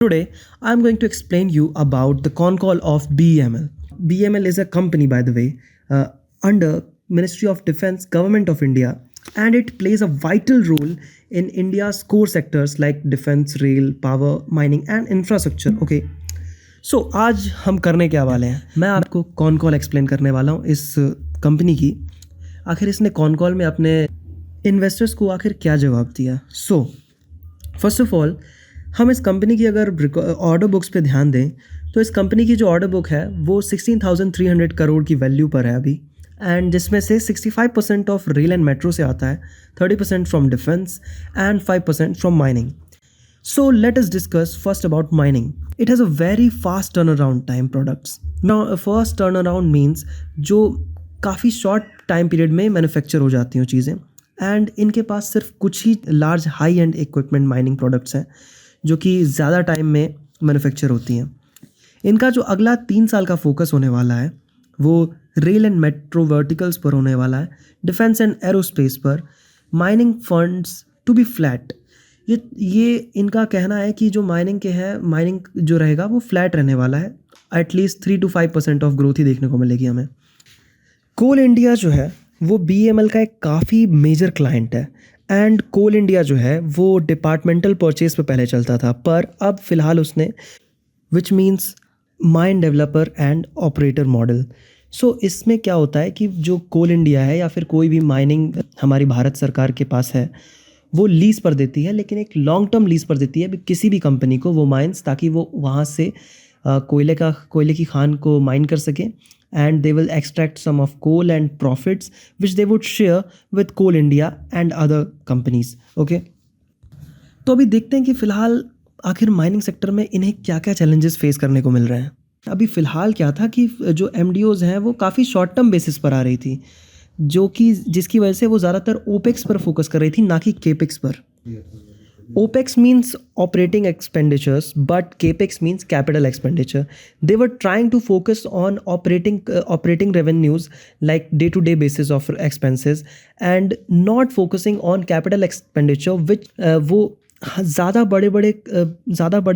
Today, I'm going to explain you about the con call of BEML. BEML is a company, by the way, under Ministry of Defense, Government of India, and it plays a vital role in India's core sectors like defense, rail, power, mining, and infrastructure. Okay. सो आज हम करने क्या वाले हैं, मैं आपको con call explain करने वाला हूँ इस कंपनी की। आखिर इसने कॉन कॉल में अपने इन्वेस्टर्स को आखिर क्या जवाब दिया। सो फर्स्ट ऑफ ऑल, हम इस कंपनी की अगर ऑर्डर बुक्स पे ध्यान दें तो इस कंपनी की जो ऑर्डर बुक है वो 16,300 करोड़ की वैल्यू पर है अभी, एंड जिसमें से 65% ऑफ रेल एंड मेट्रो से आता है, 30% from defence and 5% from mining. So let us discuss first about mining. It has a very fast turnaround time products. Now a fast turnaround means जो काफ़ी शॉर्ट टाइम पीरियड में manufacture हो जाती हैं चीज़ें, एंड इनके पास सिर्फ कुछ ही large high end equipment mining products हैं जो कि ज़्यादा टाइम में मैन्युफैक्चर होती हैं. इनका जो अगला 3 साल का फोकस होने वाला है वो रेल एंड मेट्रो वर्टिकल्स पर होने वाला है, डिफेंस एंड एरोस्पेस पर, mining funds to be flat. ये इनका कहना है कि जो माइनिंग के हैं, माइनिंग जो रहेगा वो फ्लैट रहने वाला है, एटलीस्ट 3 to 5% ऑफ ग्रोथ ही देखने को मिलेगी हमें. कोल इंडिया जो है वो BEML का एक काफ़ी मेजर क्लाइंट है, एंड कोल इंडिया जो है वो डिपार्टमेंटल परचेज पे पहले चलता था, पर अब फ़िलहाल उसने which means mine developer and operator model. So इसमें क्या होता है कि जो कोल इंडिया है या फिर कोई भी माइनिंग हमारी भारत सरकार के पास है वो लीज़ पर देती है, लेकिन एक लॉन्ग टर्म लीज़ पर देती है किसी भी कंपनी को वो माइंस, ताकि वो वहाँ से कोयले की खान को माइन कर सके, and they will extract some of coal and profits which they would share with Coal India and other companies. Okay, तो अभी देखते हैं कि फ़िलहाल आखिर माइनिंग सेक्टर में इन्हें क्या क्या चैलेंजेस फेस करने को मिल रहे हैं. अभी फ़िलहाल क्या था कि जो MDOs हैं वो काफ़ी शॉर्ट टर्म बेसिस पर आ रही थी, जो कि जिसकी वजह से वो ज़्यादातर ओपेक्स पर फोकस कर रही थी, ना कि केपेक्स पर. Opex means operating expenditures but capex means capital expenditure. They were trying to focus on operating revenues like day to day basis of expenses and not focusing on capital expenditure which वो ज़्यादा बड़े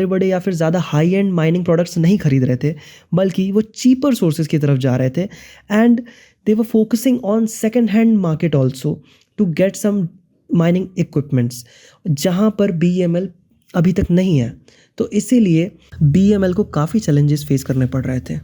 बड़े या फिर ज़्यादा high and mining products नहीं खरीद रहे थे, बल्कि वो चीपर सोर्सेज की तरफ जा रहे थे, and they were focusing on second hand market also to get some mining equipments, जहाँ पर BEML अभी तक नहीं है. तो इसीलिए BEML को काफ़ी चैलेंजेस फेस करने पड़ रहे थे.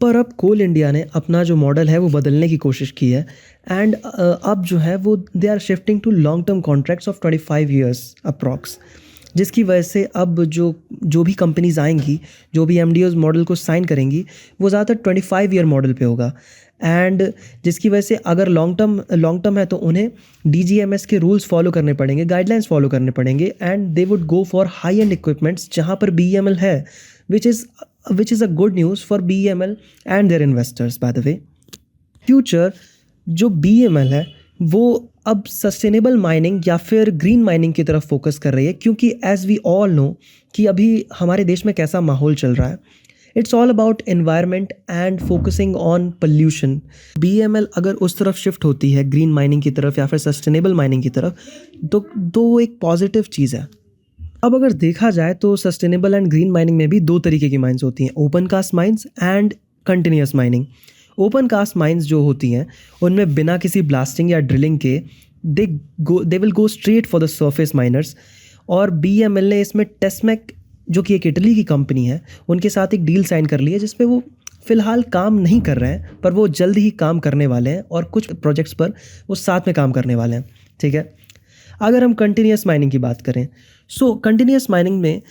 पर अब कोल इंडिया ने अपना जो मॉडल है वो बदलने की कोशिश की है, एंड अब जो है वो they are shifting to long term contracts of 25 years approx, जिसकी वजह से अब जो भी कंपनीज आएंगी, जो भी MDOs मॉडल को साइन करेंगी, वो ज़्यादातर 25 year मॉडल पे होगा, एंड जिसकी वजह से अगर लॉन्ग टर्म है तो उन्हें DGMS के रूल्स फॉलो करने पड़ेंगे, गाइडलाइंस फॉलो करने पड़ेंगे, and they would go for high end equipments जहाँ पर BEML है, which is a good news for BEML and their investors. By the way, future जो BEML है वो अब सस्टेनेबल माइनिंग या फिर ग्रीन माइनिंग की तरफ फोकस कर रही है, क्योंकि एज वी ऑल नो कि अभी हमारे देश में कैसा माहौल चल रहा है. It's all about environment and focusing on pollution. BEML अगर उस तरफ शिफ्ट होती है ग्रीन माइनिंग की तरफ या फिर सस्टेनेबल माइनिंग की तरफ, तो वो एक पॉजिटिव चीज़ है. अब अगर देखा जाए तो सस्टेनेबल एंड ग्रीन माइनिंग में भी 2 तरीके की माइंस होती हैं, open cast mines and continuous mining. Open cast mines जो होती हैं उनमें बिना किसी ब्लास्टिंग या ड्रिलिंग के they will go straight for the surface miners. और BEML ने इसमें टेस्मेक, जो कि एक इटली की कंपनी है, उनके साथ एक डील साइन कर ली है, जिसपे वो फ़िलहाल काम नहीं कर रहे हैं, पर वो जल्द ही काम करने वाले हैं, और कुछ प्रोजेक्ट्स पर वो साथ में काम करने वाले हैं. ठीक है, अगर हम कंटिन्यूस माइनिंग की बात करें, सो कंटिन्यूस माइनिंग में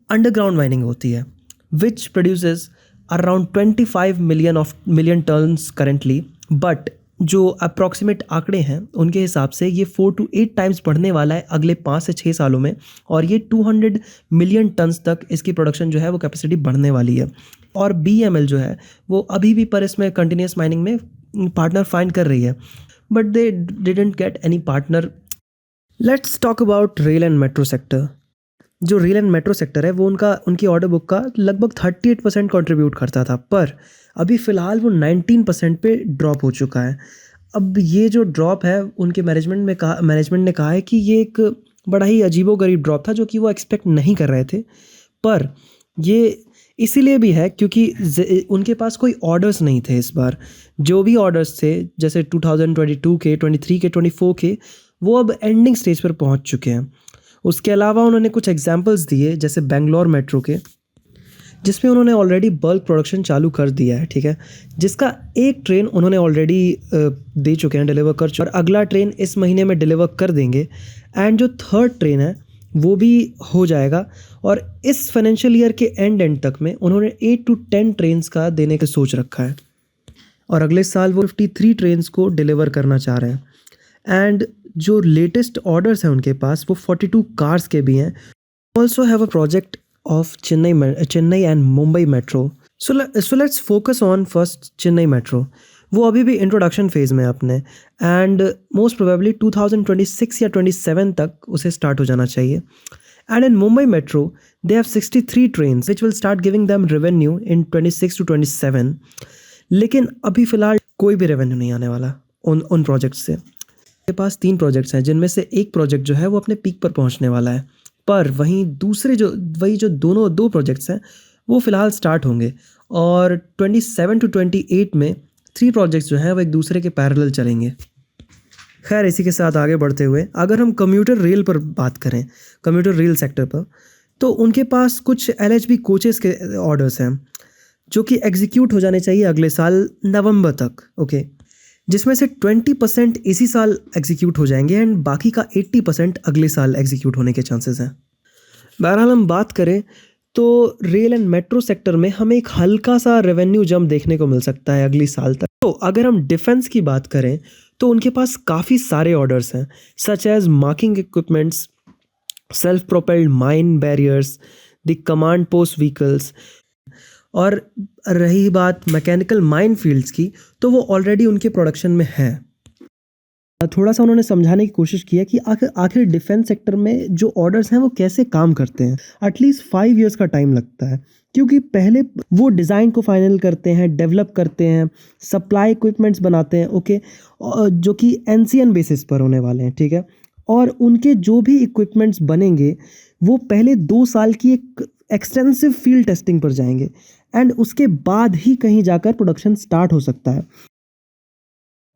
अंडरग्राउंड माइनिंग होती है which produces around 25 million turns currently, but जो अप्रॉक्सीमेट आंकड़े हैं उनके हिसाब से ये 4 to 8 टाइम्स बढ़ने वाला है अगले 5 से 6 सालों में, और ये 200 मिलियन टन्स तक इसकी प्रोडक्शन जो है वो कैपेसिटी बढ़ने वाली है. और BEML जो है वो अभी भी पर इसमें कंटिन्यूस माइनिंग में पार्टनर फाइंड कर रही है, but they didn't get any partner. Let's talk about rail and metro sector. जो रेल एंड मेट्रो सेक्टर है वो उनकी ऑर्डर बुक का लगभग 38% कंट्रीब्यूट करता था, पर अभी फ़िलहाल वो 19% पे ड्रॉप हो चुका है. अब ये जो ड्रॉप है उनके मैनेजमेंट ने कहा है कि ये एक बड़ा ही अजीबोगरीब ड्रॉप था, जो कि वो एक्सपेक्ट नहीं कर रहे थे, पर ये इसीलिए भी है क्योंकि उनके पास कोई ऑर्डर्स नहीं थे इस बार। जो भी ऑर्डर्स थे जैसे 2022 के, 23 के, 24 के, वो अब एंडिंग स्टेज पर पहुंच चुके हैं। उसके अलावा उन्होंने कुछ एग्जांपल्स दिए जैसे बेंगलोर मेट्रो के, जिसमें उन्होंने ऑलरेडी बल्क प्रोडक्शन चालू कर दिया है, ठीक है, जिसका एक ट्रेन उन्होंने ऑलरेडी दे चुके हैं, डिलीवर कर चुके हैं, और अगला ट्रेन इस महीने में डिलीवर कर देंगे। एंड जो थर्ड ट्रेन है वो भी हो जाएगा, और इस फाइनेंशियल ईयर के एंड तक में उन्होंने 8 to 10 ट्रेन्स का देने का सोच रखा है, और अगले साल वो 53 ट्रेन्स को डिलीवर करना चाह रहे हैं। एंड जो लेटेस्ट ऑर्डर्स हैं उनके पास वो 42 कार्स के भी हैं। Also have a project of Chennai and Mumbai Metro. So let's focus on first Chennai Metro. वो अभी भी इंट्रोडक्शन फेज में है अपने, एंड मोस्ट प्रोबेबली 2026 या 27 तक उसे स्टार्ट हो जाना चाहिए। And in Mumbai metro they have 63 trains which will start giving them revenue in 26 to 27। लेकिन अभी फ़िलहाल कोई भी रेवेन्यू नहीं आने वाला उन प्रोजेक्ट्स से। उनके पास 3 प्रोजेक्ट्स हैं जिनमें से एक प्रोजेक्ट जो है वो अपने पीक पर पहुंचने वाला है, पर वहीं जो दोनों 2 प्रोजेक्ट्स हैं वो फ़िलहाल स्टार्ट होंगे, और 27 to 28 में 3 प्रोजेक्ट्स जो हैं वो एक दूसरे के पैरेलल चलेंगे। खैर, इसी के साथ आगे बढ़ते हुए अगर हम कम्यूटर रेल पर बात करें, कम्यूटर रेल सेक्टर पर, तो उनके पास कुछ LHB कोचेस के ऑर्डर्स हैं जो कि एग्जीक्यूट हो जाने चाहिए अगले साल नवंबर तक, ओके, जिसमें से 20% इसी साल एग्जीक्यूट हो जाएंगे एंड बाकी का 80% अगले साल एग्जीक्यूट होने के चांसेस हैं। बहरहाल हम बात करें तो रेल एंड मेट्रो सेक्टर में हमें एक हल्का सा रेवेन्यू जंप देखने को मिल सकता है अगली साल तक। तो अगर हम डिफेंस की बात करें तो उनके पास काफ़ी सारे ऑर्डर्स हैं, such as marking equipments, self propelled mine barriers, the command post vehicles, और रही बात मैकेनिकल माइन फील्ड्स की तो वो ऑलरेडी उनके प्रोडक्शन में है। थोड़ा सा उन्होंने समझाने की कोशिश की है कि आखिर डिफेंस सेक्टर में जो ऑर्डर्स हैं वो कैसे काम करते हैं। एटलीस्ट 5 years का टाइम लगता है, क्योंकि पहले वो डिज़ाइन को फाइनल करते हैं, डेवलप करते हैं, सप्लाई इक्विपमेंट्स बनाते हैं, ओके, जो कि एनसीएन बेसिस पर होने वाले हैं, ठीक है, और उनके जो भी इक्विपमेंट्स बनेंगे वो पहले 2 साल की एक एक्सटेंसिव फील्ड टेस्टिंग पर जाएंगे, एंड उसके बाद ही कहीं जाकर प्रोडक्शन स्टार्ट हो सकता है।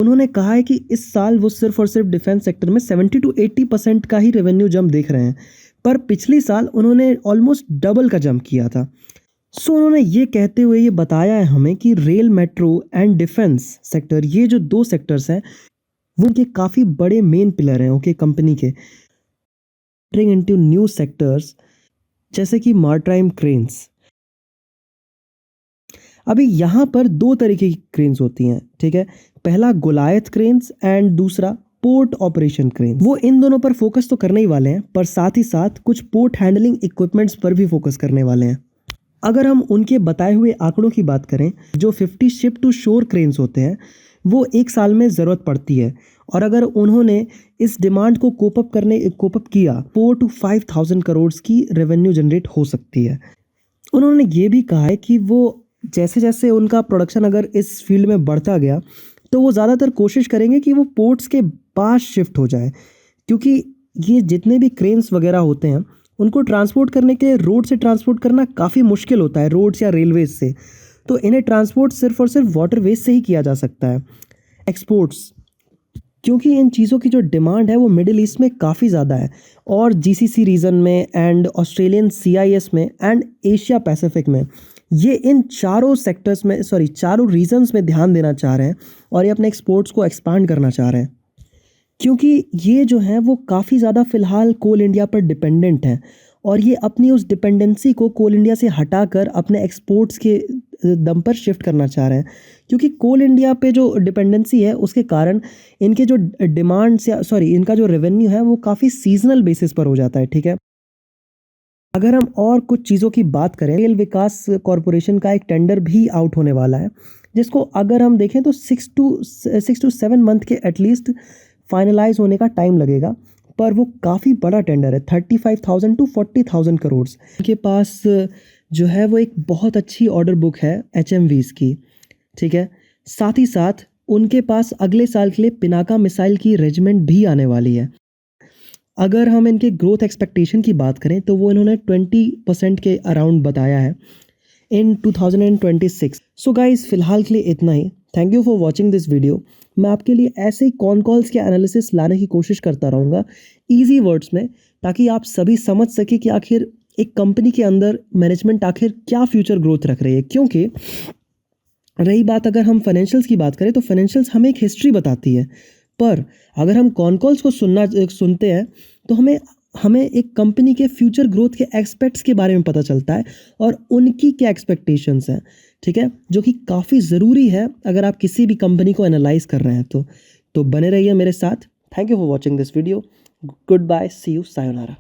उन्होंने कहा है कि इस साल वो सिर्फ और सिर्फ डिफेंस सेक्टर में 70 to 80% का ही रेवेन्यू जंप देख रहे हैं, पर पिछली साल उन्होंने ऑलमोस्ट डबल का जंप किया था। सो उन्होंने ये कहते हुए ये बताया है हमें कि rail, metro and defence sector, ये जो 2 सेक्टर्स हैं वो उनके काफ़ी बड़े मेन पिलर हैं, ओके, कंपनी के। एंटरिंग इनटू न्यू सेक्टर्स जैसे कि मार्टाइम क्रेन्स। अभी यहाँ पर 2 तरीके की क्रेन्स होती हैं, ठीक है, पहला गोलायत क्रेन्स एंड दूसरा पोर्ट ऑपरेशन क्रेन। वो इन दोनों पर फोकस तो करने ही वाले हैं, पर साथ ही साथ कुछ पोर्ट हैंडलिंग इक्विपमेंट्स पर भी फोकस करने वाले हैं। अगर हम उनके बताए हुए आंकड़ों की बात करें, जो 50 शिप टू शोर क्रेन्स होते हैं वो 1 साल में ज़रूरत पड़ती है, और अगर उन्होंने इस डिमांड को कोपअप किया 4 to 5,000 करोड़ की रेवेन्यू जनरेट हो सकती है। उन्होंने ये भी कहा है कि वो जैसे जैसे उनका प्रोडक्शन अगर इस फील्ड में बढ़ता गया तो वो ज़्यादातर कोशिश करेंगे कि वो पोर्ट्स के पास शिफ्ट हो जाए, क्योंकि ये जितने भी क्रेन्स वगैरह होते हैं उनको ट्रांसपोर्ट करने के लिए रोड से ट्रांसपोर्ट करना काफ़ी मुश्किल होता है, रोड्स या रेलवेज से, तो इन्हें ट्रांसपोर्ट सिर्फ और सिर्फ वाटरवेज से ही किया जा सकता है। एक्सपोर्ट्स, क्योंकि इन चीज़ों की जो डिमांड है वो मिडिल ईस्ट में काफ़ी ज़्यादा है, और जीसीसी रीजन में एंड ऑस्ट्रेलियन सीआईएस में एंड एशिया पैसिफिक में, ये इन चारों रीजन्स में ध्यान देना चाह रहे हैं, और ये अपने एक्सपोर्ट्स को एक्सपांड करना चाह रहे हैं, क्योंकि ये जो है वो काफ़ी ज़्यादा फ़िलहाल कोल इंडिया पर डिपेंडेंट है, और ये अपनी उस डिपेंडेंसी को कोल इंडिया से हटाकर अपने एक्सपोर्ट्स के दम पर शिफ्ट करना चाह रहे हैं, क्योंकि कोल इंडिया पे जो डिपेंडेंसी है उसके कारण इनके जो इनका जो रेवेन्यू है वो काफ़ी सीजनल बेसिस पर हो जाता है, ठीक है। अगर हम और कुछ चीज़ों की बात करें, रेल विकास कॉरपोरेशन का एक टेंडर भी आउट होने वाला है, जिसको अगर हम देखें तो 6 to 7 मंथ के एटलीस्ट फाइनलाइज होने का टाइम लगेगा, पर वो काफ़ी बड़ा टेंडर है, 35,000 to 40,000 करोड़। उनके पास जो है वो एक बहुत अच्छी ऑर्डर बुक है HMVs की, ठीक है, साथ ही साथ उनके पास अगले साल के लिए पिनाका मिसाइल की रेजिमेंट भी आने वाली है। अगर हम इनके ग्रोथ एक्सपेक्टेशन की बात करें तो वो इन्होंने 20% के अराउंड बताया है इन 2026। सो गाइस, फिलहाल के लिए इतना ही। Thank you for watching this video. मैं आपके लिए ऐसे ही कॉन कॉल्स के एनालिसिस लाने की कोशिश करता रहूँगा ईजी वर्ड्स में, ताकि आप सभी समझ सके कि आखिर एक कंपनी के अंदर मैनेजमेंट आखिर क्या फ्यूचर ग्रोथ रख रही है। क्योंकि रही बात अगर हम फाइनेंशियल्स की बात करें तो फाइनेंशियल्स हमें एक हिस्ट्री बताती है, पर अगर हम कॉन कॉल्स को सुनते हैं तो हमें एक कंपनी के फ्यूचर ग्रोथ के एस्पेक्ट्स के बारे में पता चलता है और उनकी क्या एक्सपेक्टेशंस हैं, ठीक है, जो कि काफ़ी ज़रूरी है अगर आप किसी भी कंपनी को एनालाइज कर रहे हैं तो बने रहिए मेरे साथ। Thank you for watching this video. Good bye, see you, sayonara.